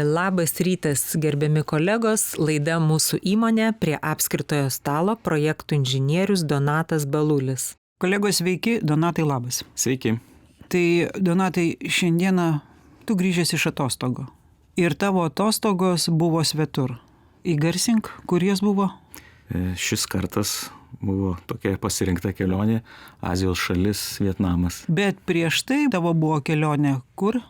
Labas rytas, gerbiami kolegos, laida Mūsų įmonė prie apskritojo stalo projektų inžinierius Donatas Balulis. Kolegos sveiki, Donatai labas. Sveiki. Tai Donatai, šiandieną tu grįžęs iš atostogų ir tavo atostogos buvo svetur. Įgarsink, kur jas buvo? Šis kartas buvo tokia pasirinkta kelionė, Azijos šalis, Vietnamas. Bet prieš tai tavo buvo kelionė kur?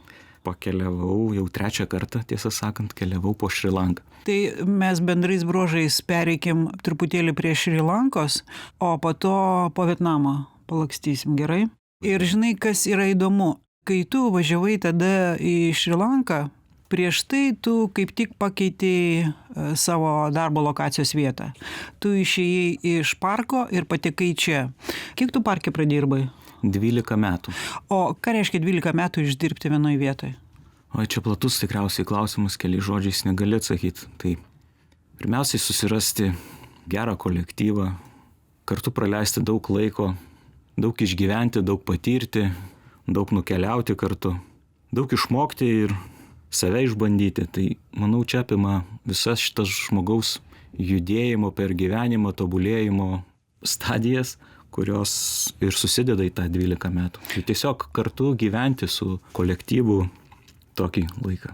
Pakeliavau jau trečią kartą, tiesą sakant, keliavau po Šri Lanką. Tai mes bendrais bruožais pereikim truputėlį prie Šri Lankos, o po to po Vietnamą palakstysim, gerai? Ir žinai, kas yra įdomu, kai tu važiavai tada į Šri Lanką, prieš tai tu kaip tik pakeitei savo darbo lokacijos vietą. Tu išėjai iš parko ir patekai čia. Kiek tu parke pradirbai? 12 metų. O ką reiškia 12 metų išdirbti vienoje vietoje? O čia platus tikriausiai klausimas, keliais žodžiais negali atsakyti. Tai pirmiausiai susirasti gerą kolektyvą, kartu praleisti daug laiko, daug išgyventi, daug patirti, daug nukeliauti kartu, daug išmokti ir save išbandyti. Tai manau, čia apima visas šitas žmogaus judėjimo per gyvenimo, tobulėjimo stadijas, kurios ir susideda į tą 12 metų. Tai tiesiog kartu gyventi su kolektyvu tokį laiką.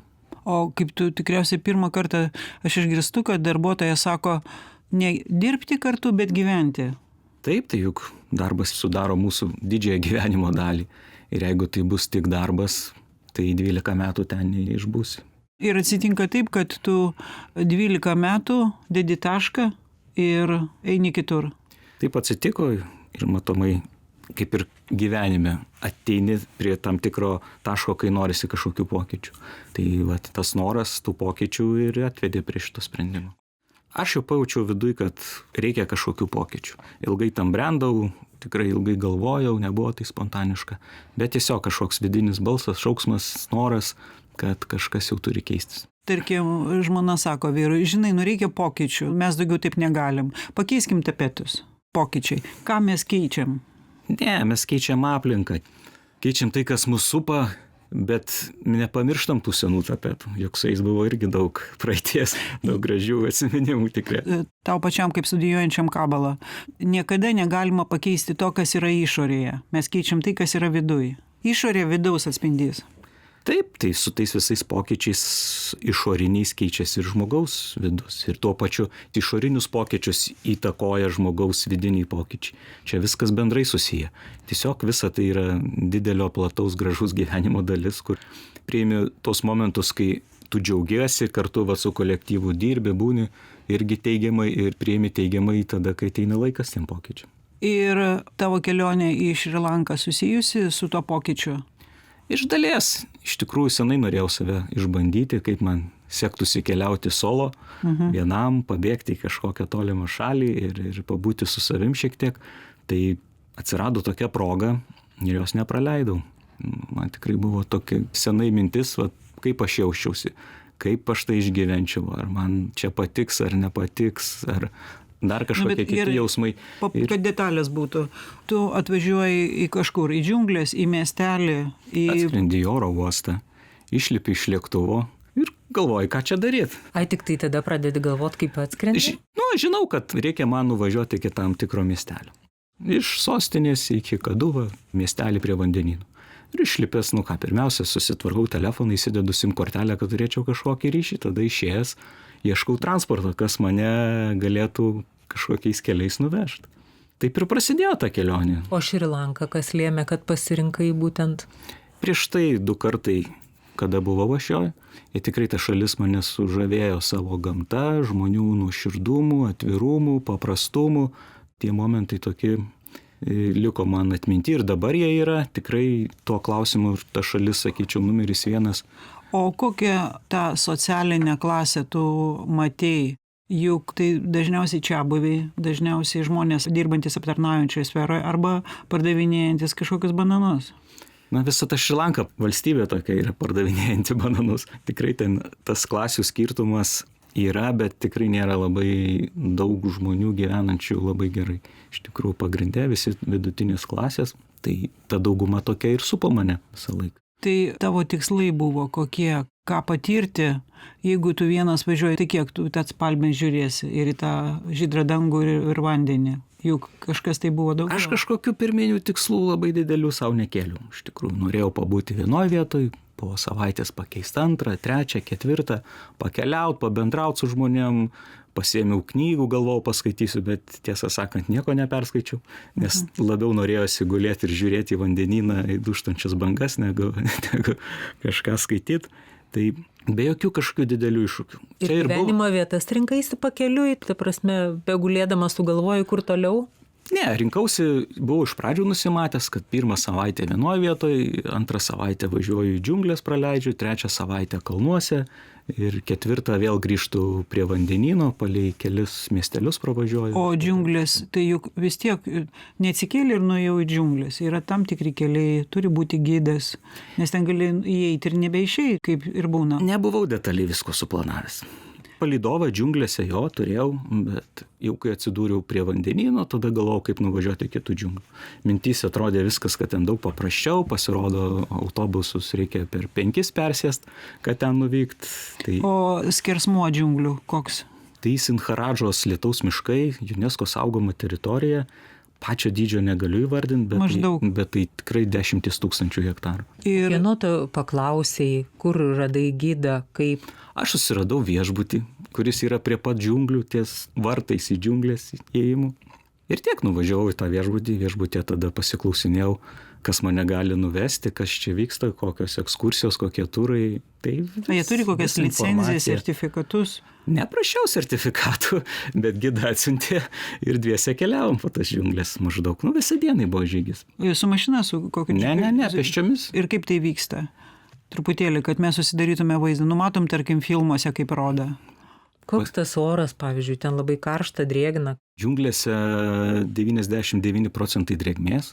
O kaip tu tikriausiai pirmą kartą aš išgirstu, kad darbuotojas sako, ne dirbti kartu, bet gyventi. Taip, tai juk darbas sudaro mūsų didžiąją gyvenimo dalį. Ir jeigu tai bus tik darbas, tai 12 metų ten neišbūsi. Ir atsitinka taip, kad tu 12 metų dedi tašką ir eini kitur. Taip atsitiko. Ir matomai, kaip ir gyvenime, ateini prie tam tikro taško, kai norisi kažkokių pokyčių. Tai tas noras tų pokyčių ir atvedė prie šito sprendimo. Aš jau pajaučiau viduj, kad reikia kažkokių pokyčių. Ilgai tam brendau, tikrai ilgai galvojau, nebuvo tai spontaniška. Bet tiesiog kažkoks vidinis balsas, šauksmas, noras, kad kažkas jau turi keistis. Tarkim, žmona sako vyrui, žinai, reikia pokyčių, mes daugiau taip negalim. Pakeiskim tapetus. Pokyčiai. Ką mes keičiam? Ne, mes keičiam aplinką. Keičiam tai, kas mus supa, bet nepamirštam tų senų tapetų. Juk su jais buvo irgi daug praeities, daug gražių atsiminimų tikrai. Tau pačiam kaip studijuojančiam kabalą. Niekada negalima pakeisti to, kas yra išorėje. Mes keičiam tai, kas yra viduj. Išorė vidaus atspindys. Taip, tai su tais visais pokyčiais išoriniais keičiasi ir žmogaus vidus. Ir tuo pačiu išorinius pokyčius įtakoja žmogaus vidiniai pokyčiai. Čia viskas bendrai susiję. Tiesiog visa tai yra didelio, plataus, gražus gyvenimo dalis, kur priimi tos momentus, kai tu džiaugiesi, kartu su kolektyvu dirbi, būni irgi teigiamai ir priimi teigiamai tada, kai ateina laikas tiem pokyčiam. Ir tavo kelionė į Šri Lanką susijusi su tuo pokyčiu? Iš dalies, iš tikrųjų senai norėjau save išbandyti, kaip man sektųsi keliauti solo, vienam, pabėgti į kažkokią tolimą šalį ir pabūti su savim šiek tiek. Tai atsirado tokia proga ir jos nepraleidau. Man tikrai buvo tokia senai mintis, kaip aš jausčiausi, kaip aš tai išgyvenčiau, ar man čia patiks, ar nepatiks, ar dar kažkokie kiti jausmai. Kad detalės būtų. Tu atvažiuoji į kažkur, į džiunglės, į miestelį. Atskrendi į oro uostą, išlipi iš lėktuvo ir galvoji, ką čia daryti. Ai, tik tai tada pradedi galvoti, kaip atskrendi? Žinau, kad reikia man nuvažiuoti iki tam tikro miestelio. Iš sostinės iki Kaduva, miestelį prie vandenynų. Ir išlipęs, pirmiausia, susitvarkau telefoną, įsidedu SIM kortelę, kad turėčiau kažkokį ryšį, tada išėjęs ieškau transporto, kas mane galėtų kažkokiais keliais nuvežti. Taip ir prasidėjo ta kelionė. O Šri Lanka, kas lėmė, kad pasirinkai būtent? Prieš tai 2 kartai, kada buvau aš joje, ir tikrai ta šalis mane sužavėjo savo gamta, žmonių nuoširdumu, atvirumu, paprastumu. Tie momentai tokie liko man atminti ir dabar jie yra. Tikrai tuo klausimu ta šalis, sakyčiau, numeris 1. O kokią tą socialinę klasę tu matei? Juk tai dažniausiai čiabuviai, dažniausiai žmonės dirbantis aptarnaujančioje sferoje arba pardavinėjantis kažkokius bananus. Visa ta Šri Lanka valstybė tokia yra pardavinėjanti bananus. Tikrai ten tas klasių skirtumas yra, bet tikrai nėra labai daug žmonių gyvenančių labai gerai. Iš tikrųjų pagrinde visi vidutinės klasės, tai ta dauguma tokia ir supo mane visą laiką. Tai tavo tikslai buvo kokie? ką patirti, jeigu tu vienas važiuoji, tai kiek tu tas palmes žiūrėsi ir į tą žydrą dangų ir vandenį. Juk kažkas tai buvo daugiau. Aš kažkokių pirminių tikslų labai didelių savo nekėliau. Iš tikrųjų, norėjau pabūti vienoje vietoje, po savaitės pakeisti antrą, trečią, ketvirtą, pakeliauti, pabendrauti su žmonėm, pasiėmiau knygų, galvojau paskaitysiu, bet tiesą sakant nieko neperskaičiau, nes labiau norėjosi gulėti ir žiūrėti į vandenyną, į duštančias bangas, negu kažką skaityti. Tai be jokių kažkokių didelių iššūkių. Ir gyvenimo vietas rinkaisi pakeliui, ta prasme, begulėdamas sugalvoji, kur toliau? Ne, rinkausi, buvau iš pradžių nusimatęs, kad pirmą savaitę vienoje vietoje, antrą savaitę važiuoju į džiunglės praleidžiu, trečią savaitę kalnuose ir ketvirtą vėl grįžtu prie vandenyno, palei kelis miestelius pravažiuoju. O džiunglės, tai juk vis tiek neatsikėlė ir nuėjau į džiunglės. Yra tam tikri keliai, turi būti gidas, nes ten gali įeiti ir nebeišėjai, kaip ir būna. Nebuvau detaliai visko suplanavęs. Palydovą džiunglėse jo turėjau, bet jau kai atsidūriau prie vandenyno, tada galvojau, kaip nuvažiuoti kitų džiunglių. Mintys atrodė viskas, kad ten daug paprasčiau, pasirodo autobusus reikia per 5 persėst, kad ten nuvykti. Tai... O skersmuo džiunglių koks? Tai Sinharadžos lietaus miškai, UNESCO saugoma teritorija. Pačio dydžio negaliu įvardinti, bet tai tikrai 10 000 hektarų. Ir kieno tu paklausėjai, kur radai gidą, kaip? Aš susiradau viešbutį, kuris yra prie pat džiunglių, ties vartais į džiunglės įėjimų. Ir tiek nuvažiavau į tą viešbutį tada pasiklausinėjau, kas mane gali nuvesti, kas čia vyksta, kokios ekskursijos, kokie turai. Tai jie turi kokias licenzijas, sertifikatus? Neprašiau sertifikatų, bet gidą atsiuntė ir dviese keliavom po tas džiunglės maždaug. Visą dieną buvo žygis. Su mašina, su kokiu? Ne, pėsčiomis. Ir kaip tai vyksta? Truputėlį, kad mes susidarytume vaizdą. Numatom, tarkim, filmuose, kaip rodo. Koks tas oras, pavyzdžiui, ten labai karšta, drėgna? Džiunglėse 99% drėgmės,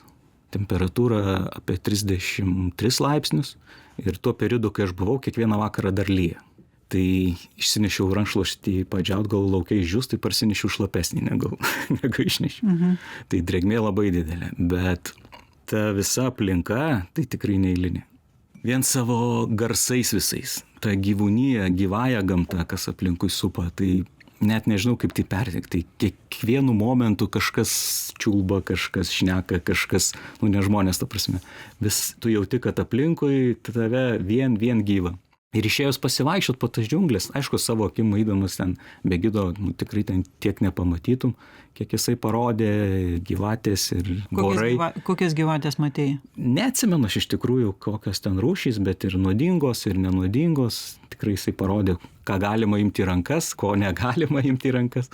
temperatūra apie 33 laipsnius ir tuo periodu, kai aš buvau, kiekvieną vakarą dar lyja. Tai išsinešiau rankšluostį padžiaut, gal laukiai išdžius, tai parsinešiau šlapesnį negu išnešiau. Tai drėgmė labai didelė, bet ta visa aplinka tai tikrai neeilinė. Vien savo garsais visais, ta gyvūnija, gyvąja gamta, kas aplinkui supa, tai net nežinau kaip tai perteikti. Tai kiekvienu momentu kažkas čiulba, kažkas šneka, kažkas, ne žmonės, ta prasme. Vis tu jauti, kad aplinkui tave vien gyva. Ir išėjus pasivaikščiot po tas džiunglės, aišku, savo akim eidamas ten be gido, tikrai ten tiek nepamatytum, kiek jisai parodė gyvatės ir vorai. Kokias gyvatės matėjai? Neatsimenu aš iš tikrųjų, kokios ten rūšys, bet ir nuodingos, ir nenuodingos. Tikrai jisai parodė, ką galima imti į rankas, ko negalima imti į rankas.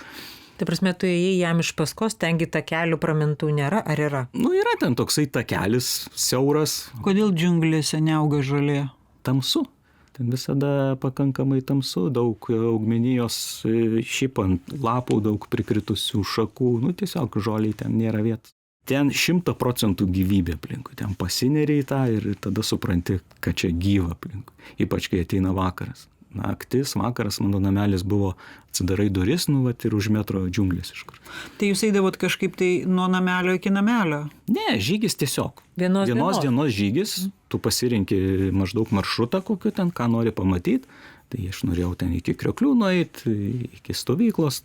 Tai prasme, tu įėjai jam iš paskos, tengi takelių pramintų nėra, ar yra? Yra ten toksai takelis siauras. Kodėl džiunglėse neauga žolė? Tamsu. Ten visada pakankamai tamsu, daug augmenijos šiaip ant lapų, daug prikritusių šakų, tiesiog žoliai ten nėra vietos. Ten 100% gyvybė aplinkui, ten pasineri į tą ir tada supranti, kad čia gyva aplinkui, ypač kai ateina vakaras. Naktis, vakaras, mano namelis buvo, atsidarai duris, ir už metro džiunglės iš kur. Tai jūs eidavot kažkaip tai nuo namelio iki namelio? Ne, žygis tiesiog. Vienos dienos žygis, tu pasirinki maždaug maršrutą kokiu ten, ką nori pamatyti. Tai aš norėjau ten iki Krioklių nueiti, iki stovyklos.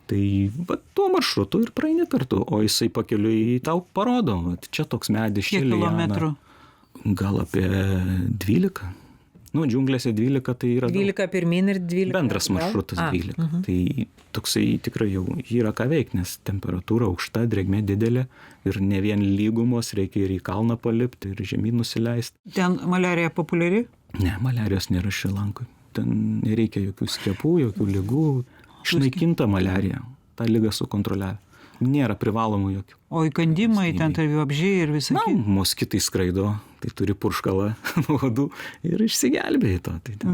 Tai tuo maršrutu ir praeini kartu, o jisai pakeliui tau parodo. Čia toks medis, čia liana. Kiek kilometrų? Gal apie 12. Džiunglėse 12 tai yra 12 pirmin ir 12. Bendras maršrutas 12. Tai toksai tikrai jau yra ką veikti, nes temperatūra aukšta, drėgmė didelė ir ne vien lygumos, reikia ir į kalną palipti, ir žemyn nusileisti. Ten maliarija populiari? Ne, maliarijos nėra Šri Lankoj. Ten nereikia jokių skiepų, jokių ligų. Išnaikinta maliarija. Ta liga sukontroliavę. Nėra privalomų jokių. O įkandimai, ten tarp vabzdžiai ir visą kitą? Moskitai skraido, tai turi purškalą nuo uodų ir išsigelbėjai to. Tai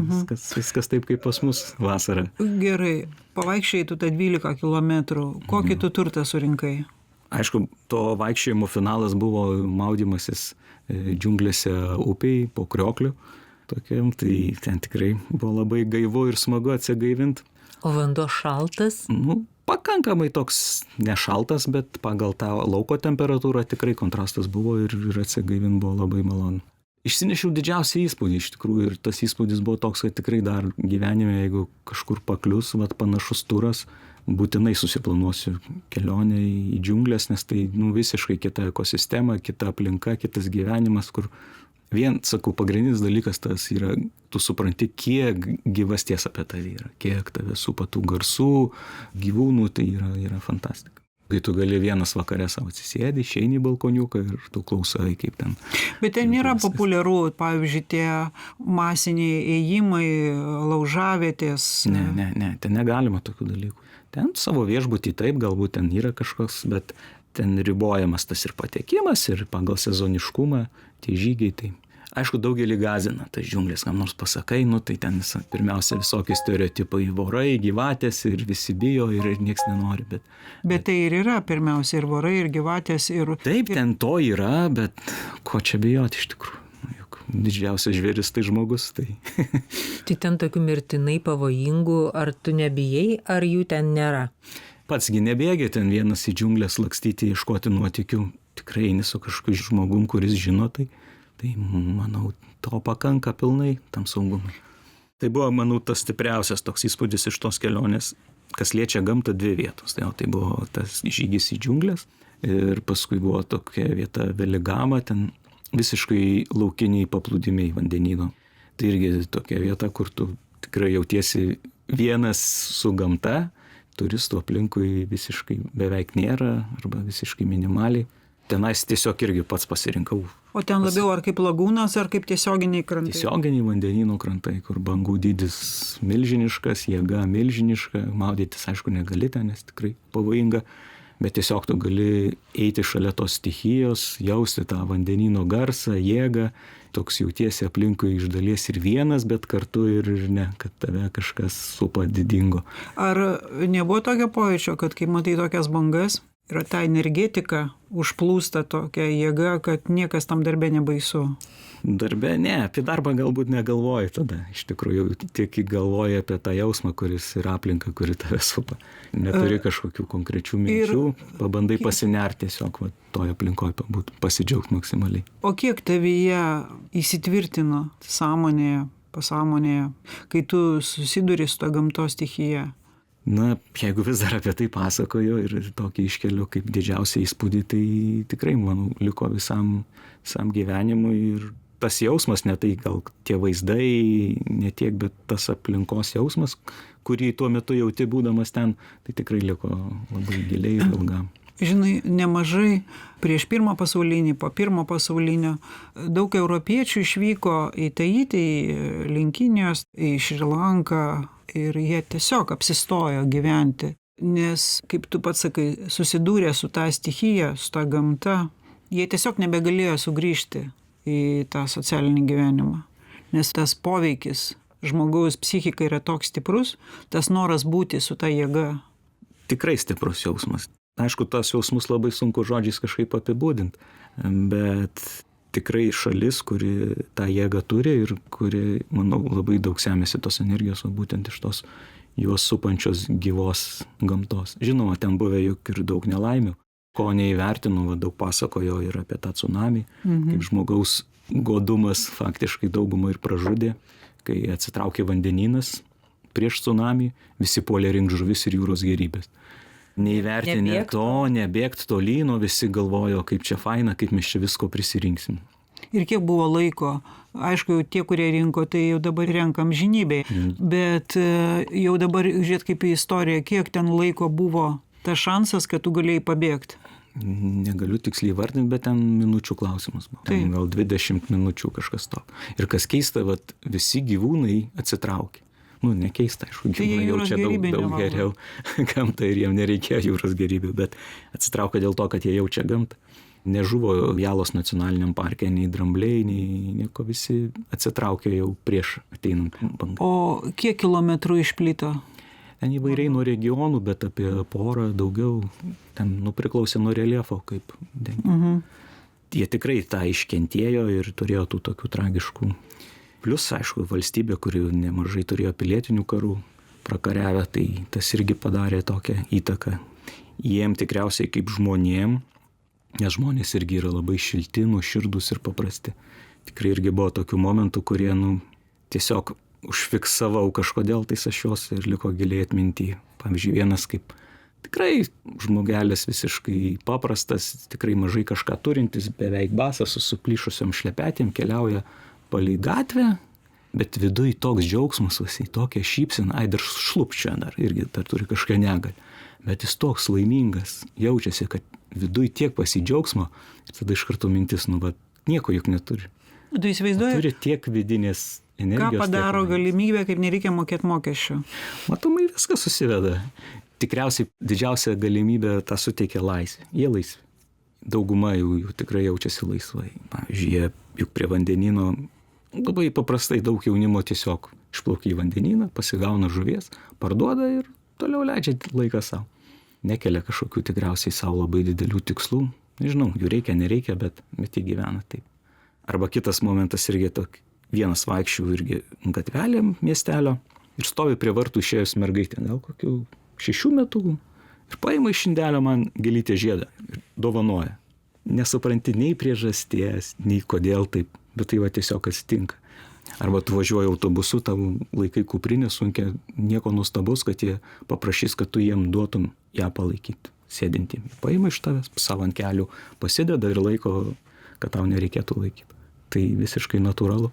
viskas taip kaip pas mus vasarą. Gerai, pavaikščiai tu tą 12 kilometrų. Kokį tu turtą surinkai? Aišku, to vaikščiojimo finalas buvo maudymasis džiunglėse upėj po Krioklių. Tokiam, tai ten tikrai buvo labai gaivu ir smagu atsigaivinti. O vanduo šaltas? Pakankamai toks nešaltas, bet pagal tą lauko temperatūrą tikrai kontrastas buvo ir atsigaivint buvo labai malonu. Išsinešiau didžiausią įspūdį iš tikrųjų ir tas įspūdis buvo toks, kad tikrai dar gyvenime, jeigu kažkur paklius, panašus turas, būtinai susiplanuosiu kelionę į džiunglės, nes tai visiškai kita ekosistema, kita aplinka, kitas gyvenimas, kur vien, sakau, pagrindinis dalykas tas yra, tu supranti, kiek gyvasties apie tave yra, kiek tave supa tų garsų, gyvūnų, tai yra fantastika. Kai tu gali vienas vakare savo atsisėdi, išeini į balkoniuką ir tu klausai, kaip ten. Bet ten nėra populiaru, pavyzdžiui, tie masiniai ėjimai, laužavietės. Ne, ten negalima tokių dalykų. Ten savo viešbutį taip, galbūt ten yra kažkoks, bet ten ribojamas tas ir patekimas, ir pagal sezoniškumą tie žygiai. Tai aišku, daugelį gąsdina tas džiunglės, kam nors pasakai, tai ten pirmiausia visokie stereotipai, vorai, gyvatės ir visi bijo ir nieks nenori. Bet tai ir yra pirmiausia ir vorai, ir gyvatės. Taip, ten to yra, bet ko čia bijoti iš tikrųjų? Juk didžiausias žvėris tai žmogus. Tai ten tokių mirtinai pavojingų, ar tu nebijai, ar jų ten nėra? Patsgi nebėgi ten vienas į džiunglės lakstyti, ieškoti nuotykių. Tikrai eini su kažkokiu žmogum, kuris žino tai. Tai, manau, to pakanka pilnai tam saugumui. Tai buvo, manau, tas stipriausias toks įspūdis iš tos kelionės, kas liečia gamtą, 2 vietos. Tai buvo tas žygis į džiunglės ir paskui buvo tokia vieta Veligama, ten visiškai laukiniai paplūdimiai vandenyno. Tai irgi tokia vieta, kur tu tikrai jautiesi vienas su gamta, turistų aplinkui visiškai beveik nėra arba visiškai minimaliai. Tenais tiesiog irgi pats pasirinkau. O ten labiau ar kaip lagūnas, ar kaip tiesioginiai krantai? Tiesioginiai vandenyno krantai, kur bangų dydis milžiniškas, jėga milžiniška. Maudytis, aišku, negali ten, nes tikrai pavojinga. Bet tiesiog tu gali eiti šalia tos stichijos, jausti tą vandenyno garsą, jėgą. Toks jautiesi aplinkui iš dalies ir vienas, bet kartu ir ne, kad tave kažkas supa didingo. Ar nebuvo tokio pojūčio, kad kai matai tokias bangas, yra ta energetika, užplūsta tokia jėga, kad niekas tam darbe nebaisu? Darbe ne, apie darbą galbūt negalvoji tada. Iš tikrųjų, tik galvoji apie tą jausmą, kuris yra aplinka, kuri tave supa. Neturi kažkokių konkrečių minčių, pabandai pasinerti tiesiog toje aplinkoje, pasidžiaugti maksimaliai. O kiek tavyje įsitvirtino sąmonėje, pasąmonėje, kai tu susiduri su ta gamtos stichija? Na, jeigu vis dar apie tai pasakoju ir tokį iškeliu kaip didžiausią įspūdį, tai tikrai, manau, liko visam gyvenimui ir tas jausmas, ne tai gal tie vaizdai, ne tiek, bet tas aplinkos jausmas, kurį tuo metu jauti būdamas ten, tai tikrai liko labai giliai ir ilgam. Žinai, nemažai prieš pirmą pasaulinį, po pirmo pasaulinio, daug europiečių išvyko į Taitį, link Kinijos, į Šri Lanką ir jie tiesiog apsistojo gyventi. Nes, kaip tu pats sakai, susidūrė su tą stichiją, su tą gamta, jie tiesiog nebegalėjo sugrįžti į tą socialinį gyvenimą. Nes tas poveikis žmogaus psichikai yra toks stiprus, tas noras būti su ta jėga. Tikrai stiprus jausmas. Aišku, tas jausmus labai sunku žodžiais kažkaip apibūdinti, bet tikrai šalis, kuri tą jėgą turi ir kuri, manau, labai daug semėsi tos energijos, o būtent iš tos juos supančios gyvos gamtos. Žinoma, ten buvę juk ir daug nelaimių, ko neįvertinu, daug pasakojo ir apie tą tsunamį, kaip žmogaus godumas faktiškai daugumą ir pražudė, kai atsitraukė vandenynas prieš tsunamį, visi puolė rinkti žuvis ir jūros gėrybės. Neįvertinę to, nebėgti tolyn, o visi galvojo, kaip čia faina, kaip mes čia visko prisirinksim. Ir kiek buvo laiko? Aišku, tie, kurie rinko, tai jau dabar renkam žinybei. Bet jau dabar, žiūrėt kaip į istoriją, kiek ten laiko buvo tas šansas, kad tu galėjai pabėgti? Negaliu tiksliai vardinti, bet ten minučių klausimas buvo. Ten gal 20 minučių kažkas to. Ir kas keista, visi gyvūnai atsitraukė. Nekeista, aišku, gyvūnai jaučia daug geriau gamtą ir jiem nereikėjo jūros gėrybių, bet atsitraukė dėl to, kad jie jaučia gamtą. Nežuvo Jalos nacionaliniam parke, nei drambliai, nei nieko, visi atsitraukė jau prieš ateinant bangai. O kiek kilometrų išplito? Ten įvairiai nuo regionų, bet apie porą daugiau. Ten priklausė nuo reljefo, kaip dengia. Jie tikrai tą iškentėjo ir turėjo tų tokių tragiškų. Plius, aišku, valstybė, kuri nemažai turėjo pilietinių karų prakariavę, tai tas irgi padarė tokią įtaką. Jiem tikriausiai kaip žmonėm, nes žmonės irgi yra labai šilti, nuoširdūs ir paprasti. Tikrai irgi buvo tokių momentų, kurie, tiesiog užfiksavau kažkodėl tais aš juos ir liko giliai atminty. Pavyzdžiui, vienas kaip tikrai žmogelis visiškai paprastas, tikrai mažai kažką turintis, beveik basas su suplyšusiom šlepetėm keliauja palei gatvę, bet viduj toks džiaugsmas, visi tokia šypsena, dar šlupčia dar, irgi dar turi kažką negalį. Bet jis toks laimingas, jaučiasi, kad viduj tiek pasidžiaugsmo ir tada iš karto mintis, nieko juk neturi. Tu įsivaizduoji? Turi tiek vidinės energijos. Ką padaro galimybė, kaip nereikia mokėti mokesčių? Matomai viskas susiveda. Tikriausiai didžiausia galimybė tą suteikia laisvė. Jie laisvi. Dauguma jų tikrai jaučiasi laisvai. Pavyzdžiui, jie juk prie vandenyno labai paprastai daug jaunimo tiesiog išplaukia į vandenyną, pasigauna žuvies, parduoda ir toliau leidžia laiką savo. Nekelia kažkokių tikriausiai savo labai didelių tikslų. Nežinau, jų reikia, nereikia, bet jie gyvena taip. Arba kitas momentas irgi vienas vaikščiau irgi gatvelėm miestelio ir stovi prie vartų išėjus mergaitė, gal kokių 6 metų ir paima iš indelio man gėlytę žiedą ir dovanoja. Nesupranti nei priežasties, nei kodėl taip, bet tai va tiesiog atsitinka. Arba tu važiuoji autobusu, tavo laikai kuprinė sunkia, nieko nuostabus, kad jie paprašys, kad tu jiem duotum ją palaikyti, sėdintį. Paima iš tavęs, savo ant kelių pasideda ir laiko, kad tau nereikėtų laikyti. Tai visiškai natūralu.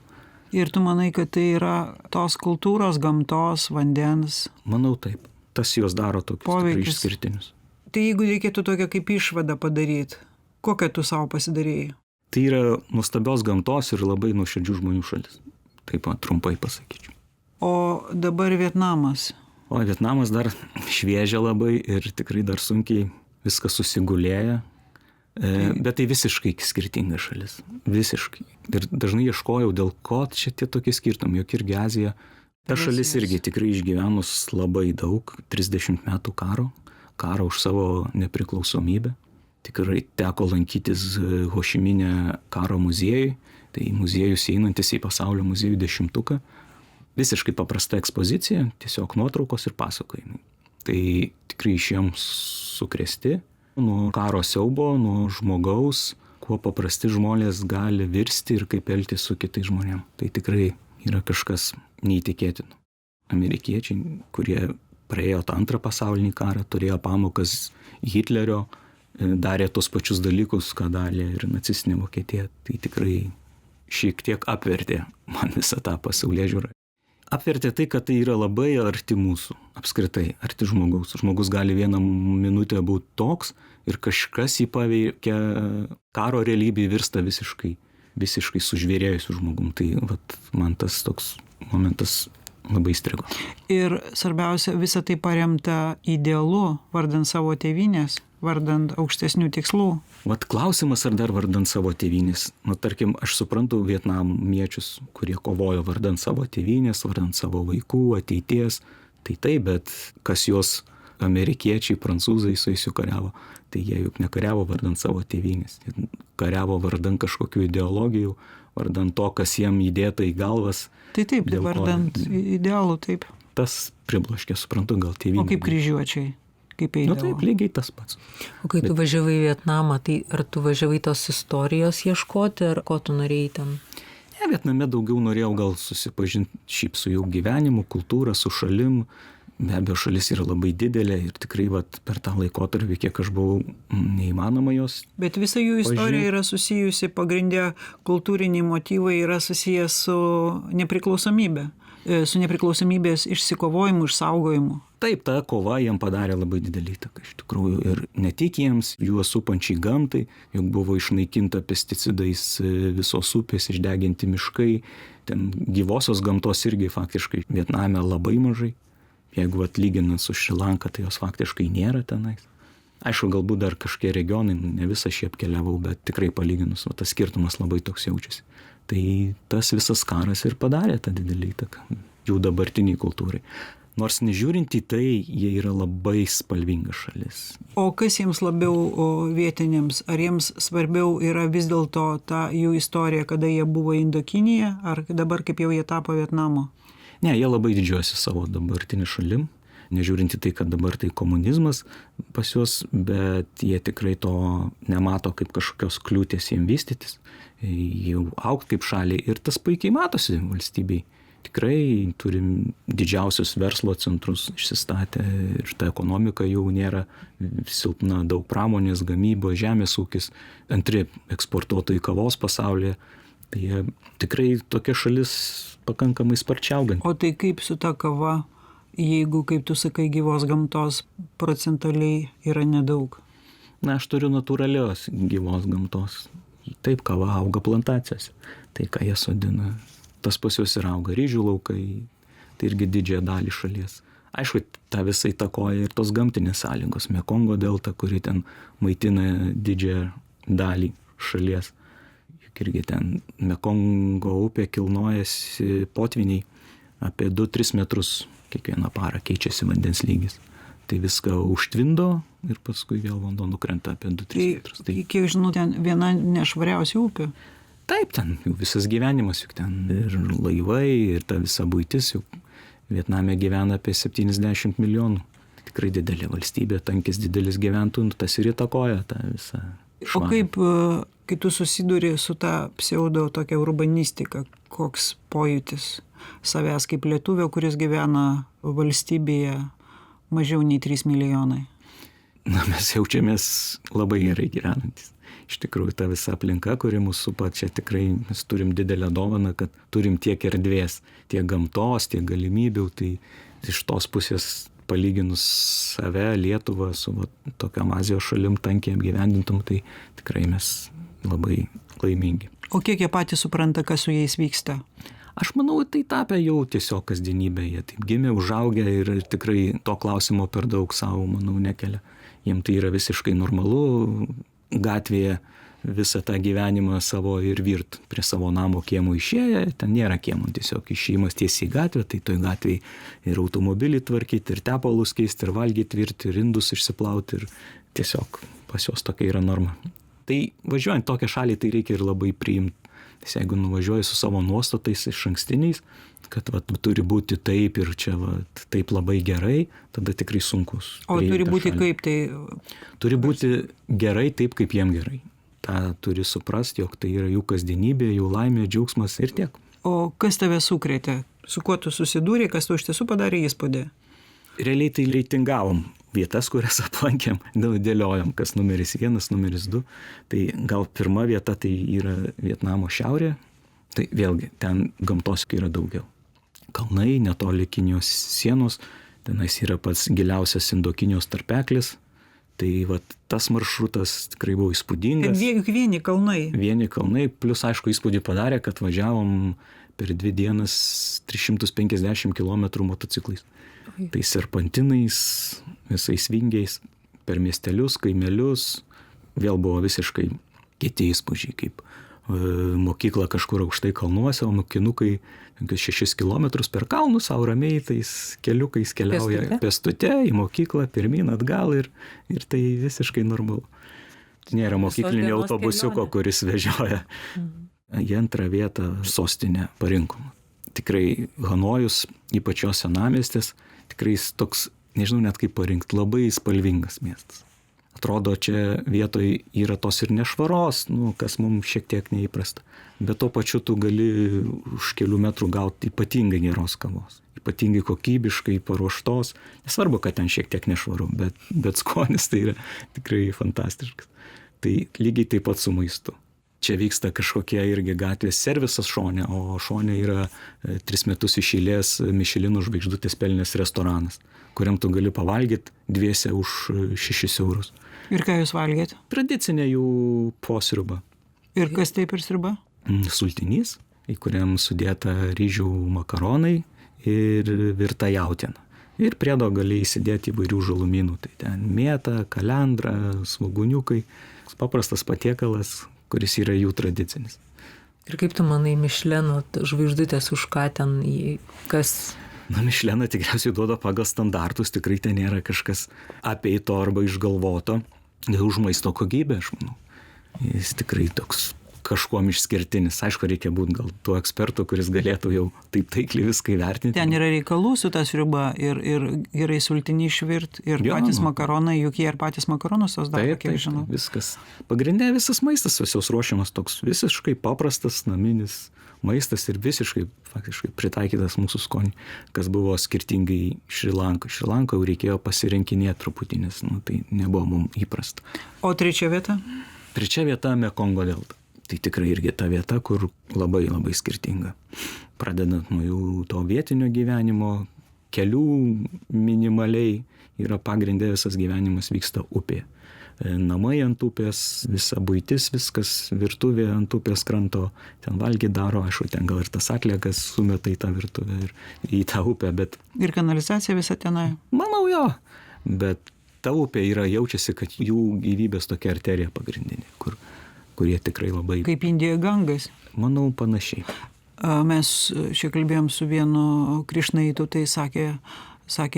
Ir tu manai, kad tai yra tos kultūros, gamtos, vandens? Manau taip. Tas juos daro tokius tikrai išskirtinius. Tai jeigu reikėtų tokią kaip išvadą padaryti, kokią tu savo pasidarėjai? Tai yra nuostabios gamtos ir labai nuoširdžių žmonių šalis. Taip trumpai pasakyčiau. O dabar Vietnamas? O Vietnamas dar šviežia labai ir tikrai dar sunkiai viskas susigulėja. Bet tai visiškai skirtinga šalis. Visiškai. Ir dažnai ieškojau, dėl ko čia tie tokie skirtumai. Juk irgi Azija, ta šalis irgi tikrai išgyvenus labai daug, 30 metų karo už savo nepriklausomybę. Tikrai teko lankytis Hošiminė karo muziejui, tai muziejus einantis į pasaulio muziejų 10. Visiškai paprasta ekspozicija, tiesiog nuotraukos ir pasakojimai. Tai tikrai išėjom sukrėsti nuo karo siaubo, nuo žmogaus, kuo paprasti žmonės gali virsti ir kaip elgtis su kitais žmonėms. Tai tikrai yra kažkas neįtikėtino. Amerikiečiai, kurie praėjo tą antrą pasaulinį karą, turėjo pamokas Hitlerio, darė tos pačius dalykus, ką darė ir nacistinė Vokietija. Tai tikrai šiek tiek apvertė man visą tą pasaulėžiūrą. Apvertė tai, kad tai yra labai arti mūsų, apskritai, arti žmogaus. Žmogus gali vieną minutę būti toks ir kažkas jį paveikia, karo realybėje virsta visiškai sužvėrėjusiu žmogum. Tai man tas toks momentas labai įstrigo. Ir svarbiausia, visa tai paremta idealu, vardant savo tėvynės, vardant aukštesnių tikslų. Klausimas, ar dar vardant savo tėvynės. Tarkim, aš suprantu vietnamiečius, kurie kovojo vardant savo tėvynės, vardant savo vaikų, ateities. Tai taip, bet kas juos amerikiečiai, prancūzai su jais kariavo, tai jie juk nekariavo vardant savo tėvynės. Jie kariavo vardant kažkokių ideologijų, vardant to, kas jiem įdėta į galvas. Tai taip, vardant idealų, taip. Tas pribloškė, suprantu, gal tėvynė. O kaip kryžiuočiai? Kaip eidavo? Taip, lygiai tas pats. O kai tu važiavai į Vietnamą, tai ar tu važiavai tos istorijos ieškoti, ar ko tu norėjai ten? Ne, Vietname daugiau norėjau gal susipažinti šiaip su jų gyvenimu, kultūra, su šalim. Be abejo, šalis yra labai didelė ir tikrai per tą laikotarpį, kiek aš buvau, neįmanoma jos. Bet visa jų istorija yra susijusi, pagrindė kultūriniai motyvai yra susijęs su nepriklausomybė, su nepriklausomybės išsikovojimu, išsaugojimu. Taip, ta kova jiem padarė labai didelį įtaką iš tikrųjų ir ne tik jiems, juos supančiai gamtai, juk buvo išnaikinta pesticidais visos upės, išdeginti miškai, ten gyvosios gamtos irgi faktiškai Vietname labai mažai. Jeigu lyginant su Šri Lanka, tai jos faktiškai nėra tenais. Aišku, galbūt dar kažkokie regionai, ne visą šiaip keliavau, bet tikrai palyginus, tas skirtumas labai toks jaučiasi. Tai tas visas karas ir padarė tą didelį įtaką jų dabartiniai kultūrai. Nors nežiūrint į tai, jie yra labai spalvinga šalis. O kas jiems labiau vietiniams? Ar jiems svarbiau yra vis dėlto ta jų istorija, kada jie buvo Indokinija, ar dabar kaip jau jie tapo Vietnamo? Ne, jie labai didžiuosi savo dabartinį šalim, nežiūrint į tai, kad dabar tai komunizmas pas juos, bet jie tikrai to nemato kaip kažkokios kliūties jiems vystytis, jau augti kaip šaliai ir tas puikiai matosi valstybei. Tikrai turim didžiausius verslo centrus išsistatę ir ta ekonomika jau nėra silpna, daug pramonės, gamybos, žemės ūkis, antri eksportuotojai kavos pasaulyje. Tai jie tikrai tokia šalis pakankamai sparčiai auganti. O tai kaip su ta kava, jeigu, kaip tu sakai, gyvos gamtos procentaliai yra nedaug? Na, aš turiu natūralios gyvos gamtos. Taip, kava auga plantacijose. Tai, ką jie sodina, tas pas juos ir auga ryžių laukai, tai irgi didžiąją dalį šalies. Aišku, tą visai įtakoja ir tos gamtinės sąlygos. Mekongo delta, kuri ten maitina didžiąją dalį šalies. Juk irgi ten Mekongo upė kilnojasi potviniai apie 2-3 metrus kiekvieną parą keičiasi vandens lygis. Tai viską užtvindo ir paskui vėl vanduo nukrenta apie 2-3 metrus. Tai kiek žinau, ten viena nešvariausių upių. Taip, ten jau visas gyvenimas, juk ten ir laivai, ir ta visa buitis, juk Vietname gyvena apie 70 milijonų. Tikrai didelė valstybė, tankis didelis gyventojų, tas ir įtakoja tą visą švarą. O kaip, kai tu susiduri su ta pseudo tokia urbanistika, koks pojūtis savęs kaip lietuvio, kuris gyvena valstybėje mažiau nei 3 milijonai? Na, mes jaučiamės labai gerai gyvenantis. Iš tikrųjų, ta visa aplinka, kuri mūsų supa, čia tikrai mes turim didelę dovaną, kad turim tiek erdvės, tiek gamtos, tiek galimybių. Tai iš tos pusės palyginus save, Lietuvą su tokiam Azijos šalim tankiai apgyvendintum, tai tikrai mes labai laimingi. O kiek jie patys supranta, kas su jais vyksta? Aš manau, tai tapę jau tiesiog kasdienybė. Jie taip gimė, užaugę ir tikrai to klausimo per daug savo, manau, nekelia. Jiem tai yra visiškai normalu gatvėje visą tą gyvenimą savo ir virt prie savo namo kiemo išėję. Ten nėra kiemo, tiesiog išėjimas tiesiai į gatvę, tai toj gatvėje ir automobilį tvarkyti, ir tepalus keisti, ir valgyti, virti, ir indus išsiplauti. Ir tiesiog pas juos tokia yra norma. Tai važiuojant tokią šalį, tai reikia ir labai priimti. Nes jeigu nuvažiuoji su savo nuostatais iš ankstiniais, kad turi būti taip ir čia taip labai gerai, tada tikrai sunkus. O turi būti šalį. Kaip tai? Turi būti gerai taip, kaip jiem gerai. Ta turi suprasti, jog tai yra jų kasdienybė, jų laimė, džiaugsmas ir tiek. O kas tave sukrėtė? Su kuo tu susidūrė, kas tu iš tiesų padarė įspūdį? Realiai tai reitingavom vietas, kurias aplankėm, dėliojom, kas numeris 1, numeris 2. Tai gal pirma vieta tai yra Vietnamo šiaurė. Tai vėlgi, ten gamtos yra daugiau. Kalnai, netoli Kinijos sienos, tenais yra pats giliausias Indokinijos tarpeklis. Tai tas maršrutas tikrai buvo įspūdingas. Vieni kalnai. Vieni kalnai, plus aišku įspūdį padarė, kad važiavom per 2 dienas 350 km motociklais. Tai serpantinais, visais vingiais, per miestelius, kaimelius, vėl buvo visiškai kiti įspūdžiai, kaip mokykla kažkur aukštai kalnuose, o mokinukai 6 km per kalnus savo ramiai tais keliukais keliauja pėstute į mokyklą, pirmyn atgal ir tai visiškai normalu. Tai nėra mokyklinio autobusiuko, kuris vežioja. Jie antrą vietą sostinę parinkom. Tikrai Hanojus, ypač jo senamiestis, tikrai toks, nežinau net kaip parinkti, labai spalvingas miestas. Atrodo, čia vietoj yra tos ir nešvaros, kas mums šiek tiek neįprasta. Bet to pačiu tu gali už kelių metrų gauti ypatingai geros kavos. Ypatingai kokybiškai paruoštos. Nesvarbu, kad ten šiek tiek nešvaru, bet skonis tai yra tikrai fantastiškas. Tai lygiai taip pat su maistu. Čia vyksta kažkokie irgi gatvės servisas šone, o šone yra 3 metus iš eilės Mišelino žvaigždutės pelnęs restoranas, kuriam tu gali pavalgyti 2 už 6 eurus. Ir ką jūs valgėt? Tradicinė jų posriuba. Ir kas tai per sriuba? Sultinys, į kuriam sudėta ryžių makaronai ir virta jautiena. Ir priedo gali įsidėti įvairių žalumynų. Tai ten mėta, kalendra, svogūniukai. Paprastas patiekalas, kuris yra jų tradicinis. Ir kaip tu manai, Mišleno žvaigždutės už ką ten, kas? Na, Mišleną tikriausiai duoda pagal standartus, tikrai ten nėra kažkas apeito arba išgalvoto. Už maisto kokybę, aš manau. Jis tikrai toks kažkuom išskirtinis. Aišku, reikia būti gal tuo ekspertu, kuris galėtų jau taip taikliai viską įvertinti. Ten yra reikalų su ta sriuba ir gerai sultinį išvirt ir patys makaronai, juk jie ir patys makaronus tos daro, kiek žinau. Viskas. Pagrindė visas maistas visos ruošiamas toks visiškai paprastas, naminis maistas ir visiškai faktiškai pritaikytas mūsų skoniui, kas buvo skirtingai Šri Lankai. Šri Lankai jau reikėjo pasirinkinėti truputį, nes tai nebuvo mums įprasta. O trečia vieta? Trečia vieta Mekongo delta. Tai tikrai irgi ta vieta, kur labai labai skirtinga. Pradedant nuo jų to vietinio gyvenimo, kelių minimaliai yra pagrindė, visas gyvenimas vyksta upėje. Namai ant upės, visa buitis, viskas, virtuvė ant upės kranto, ten valgyti daro, aišku, ten gal ir tas atliekas sumeta į tą virtuvę ir į tą upę, bet... Ir kanalizacija visa tenai? Manau jo, bet ta upė yra, jaučiasi, kad jų gyvybės tokia arterija pagrindinė, kurie tikrai labai... Kaip Indija Gangas? Manau, panašiai. Mes čia kalbėjom su vienu Krišnaitu, tai sakė,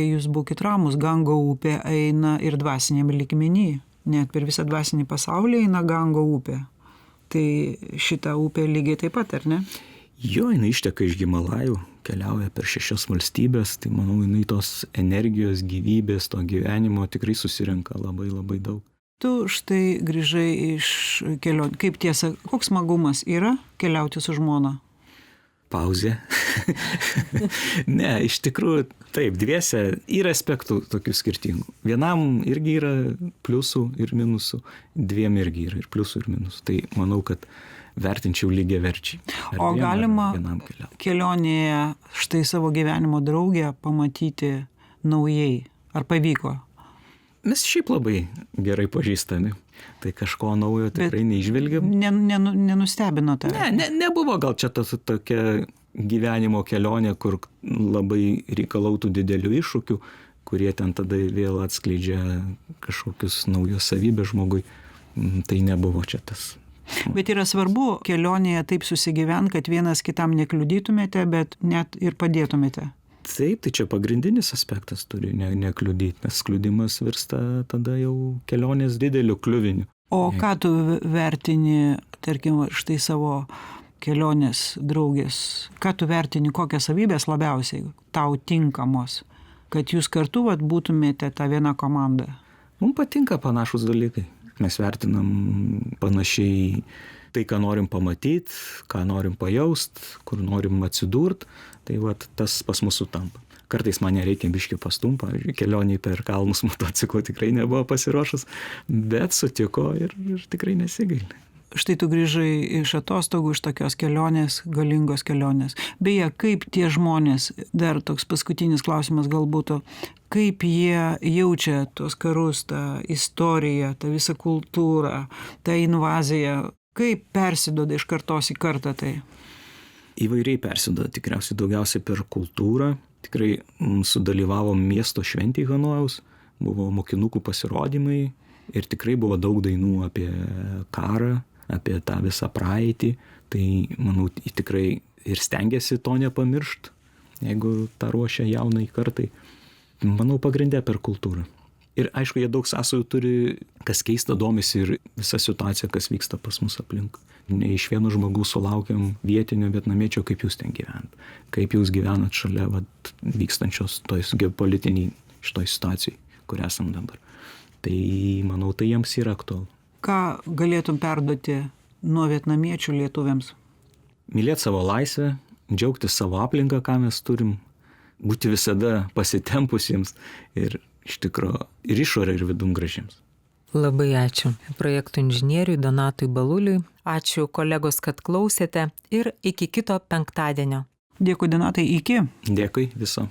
jūs būkit ramus, Gango upė eina ir dvasiniam lygmenį. Net per visą dvasinį pasaulį eina Gango upė. Tai šita upė lygiai taip pat, ar ne? Jo, jinai išteka iš Himalajų, keliauja per 6 valstybės, tai manau, jinai tos energijos, gyvybės, to gyvenimo tikrai susirenka labai labai daug. Tu štai grįžai iš kelionės. Kaip tiesa, koks smagumas yra keliauti su žmona? Pauzė. Ne, iš tikrųjų, taip, dviese yra aspektų tokių skirtingų. Vienam irgi yra pliusų ir minusų, dviem irgi yra ir pliusų ir minusų. Tai manau, kad vertinčiau lygiaverčiai. O galima kelionėje štai savo gyvenimo draugę pamatyti naujai? Ar pavyko? Mes šiaip labai gerai pažįstami. Tai kažko naujo tikrai neižvelgiam. Nenustebino tave? Nebuvo gal čia tokia gyvenimo kelionė, kur labai reikalautų didelių iššūkių, kurie ten tada vėl atskleidžia kažkokius naujos savybės žmogui. Tai nebuvo čia tas. Bet yra svarbu kelionėje taip susigyvent, kad vienas kitam nekliudytumėte, bet net ir padėtumėte. Taip, tai čia pagrindinis aspektas turi nekliudyti, nes kliudimas virsta tada jau kelionės dideliu kliuviniu. O ką tu vertini, tarkim, štai savo kelionės draugės, ką tu vertini, kokias savybės labiausiai tau tinkamos, kad jūs kartu būtumėte ta viena komanda? Mums patinka panašus dalykai. Mes vertinam panašiai tai, ką norim pamatyti, ką norim pajaust, kur norim atsidurt, tai tas pas mus sutampa. Kartais man nereikia biškį pastum, pavyzdžiui, kelionį per kalnus motociklu tikrai nebuvo pasiruošęs, bet sutiko ir tikrai nesigaili. Štai tu grįžai iš atostogų, iš tokios kelionės, galingos kelionės. Beje, kaip tie žmonės, dar toks paskutinis klausimas gal būtų, kaip jie jaučia tuos karus, tą istoriją, tą visą kultūrą, tą invaziją, kaip persiduoda iš kartos į kartą tai? Įvairiai persiduoda, tikriausiai daugiausiai per kultūrą. Tikrai sudalyvavom miesto šventėj Hanojaus, buvo mokinukų pasirodymai ir tikrai buvo daug dainų apie karą, apie tą visą praeitį. Tai, manau, tikrai ir stengiasi to nepamiršt, jeigu tą ruošia jaunai kartai. Manau, pagrindė per kultūrą. Ir aišku, jie daug sąsajų turi, kas keista, domisi ir visa situacija, kas vyksta pas mus aplink. Ne iš vieno žmogaus sulaukiam vietinio vietnamiečio, kaip jūs ten gyvenat, kaip jūs gyvenat šalia vykstančios toj geopolitiniai šitoj situacijai, kur esam dabar. Tai, manau, tai jiems yra aktualu. Ką galėtum perduoti nuo vietnamiečių lietuviams? Mylėti savo laisvę, džiaugtis savo aplinką, ką mes turim, būti visada pasitempusiems ir iš tikrųjų ir išorė ir vidum gražiems. Labai ačiū projektų inžinieriui Donatui Baluliui. Ačiū kolegos, kad klausėte ir iki kito penktadienio. Dėkui, Donatai, iki. Dėkui viso.